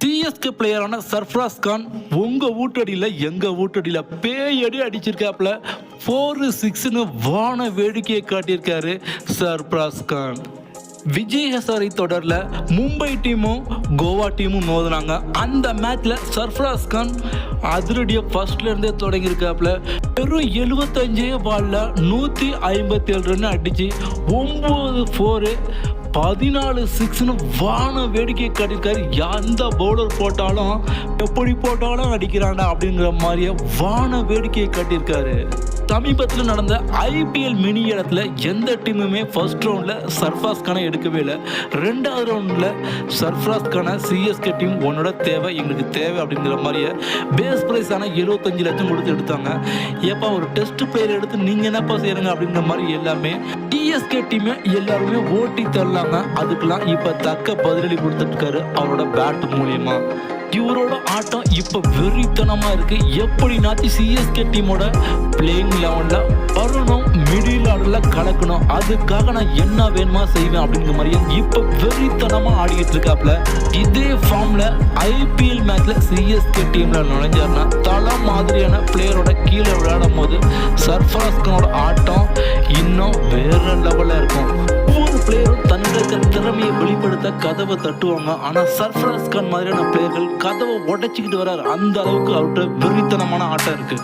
CSK பிளேயரான Sarfraz Khan உங்க வீட்டடியில் எங்க வீட்டடியில் பேயடி அடிச்சிருக்காப்புல 4-6ன்னு வான வேடிக்கையை காட்டியிருக்காரு சர்ஃப்ராஸ் கான். விஜய் ஹசாரி தொடரில் மும்பை டீமும் கோவா டீமும் மோதினாங்க. அந்த மேட்ச்ல சர்ஃப்ராஸ் கான் அதிரடியை ஃபர்ஸ்ட்ல இருந்தே தொடங்கியிருக்காப்புல. வெறும் 75 பால்ல 157 ரன் அடிச்சு 9 4 14 6ன்னு வான வேடிக்கையை காட்டியிருக்காரு. எந்த பவுலர் போட்டாலும் எப்படி போட்டாலும் அடிக்கிறாண்டா அப்படிங்கிற மாதிரியே வான வேடிக்கையை காட்டியிருக்காரு. சமீபத்தில் நடந்த ஐபிஎல் மினி இடத்துல எந்த டீமுமே ஃபர்ஸ்ட் ரவுண்டில் சர்ஃப்ராஸ் கானை எடுக்கவே இல்லை. 2வது ரவுண்டில் சர்ஃப்ராஸ் கானை சிஎஸ்கே டீம் உன்னோட தேவை எங்களுக்கு தேவை அப்படிங்கிற மாதிரியே பேஸ் ப்ரைஸான 75 லட்சம் கொடுத்து எடுத்தாங்க. ஏப்பா ஒரு டெஸ்ட் பிளேயர் எடுத்து நீங்கள் என்னப்பா செய்கிறீங்க அப்படிங்கிற மாதிரி எல்லாமே சிஎஸ்கே டீமை எல்லாருமே ஓட்டி தரலாங்க. அதுக்கெல்லாம் இப்போ தக்க பதிலடி கொடுத்துருக்காரு அவரோட பேட் மூலியமா. இவரோட ஆட்டம் இப்போ வெறித்தனமாக இருக்குது. எப்படினாச்சும் சிஎஸ்கே டீமோட பிளேயிங் லெவனில் வரணும், மிடில் ஆர்டரில் கலக்கணும், அதுக்காக நான் என்ன வேணுமா செய்வேன் அப்படிங்கிற மாதிரியே இப்போ வெறித்தனமாக ஆடிக்கிட்டு இருக்காப்புல. இதே ஃபார்மில் ஐபிஎல் மேட்ச்சில் சிஎஸ்கே டீமில் நுழைஞ்சாருன்னா தலை மாதிரியான பிளேயரோட கீழே விளையாடும் போது சர்ஃப்ராஸ் கானோட ஆட்டம் இன்னும் வேற லெவலில் இருக்கும். ஒவ்வொரு பிளேயரும் தன்னுடைய திறமையை வெளிப்படுத்த கதவை தட்டுவாங்க. ஆனால் சர்ஃப்ராஸ் கான் மாதிரியான பிளேயர்கள் கதவை உடைச்சிக்கிட்டு வர்றாரு. அந்த அளவுக்கு அவர்கிட்ட வெறித்தனமான ஆட்டம் இருக்கு.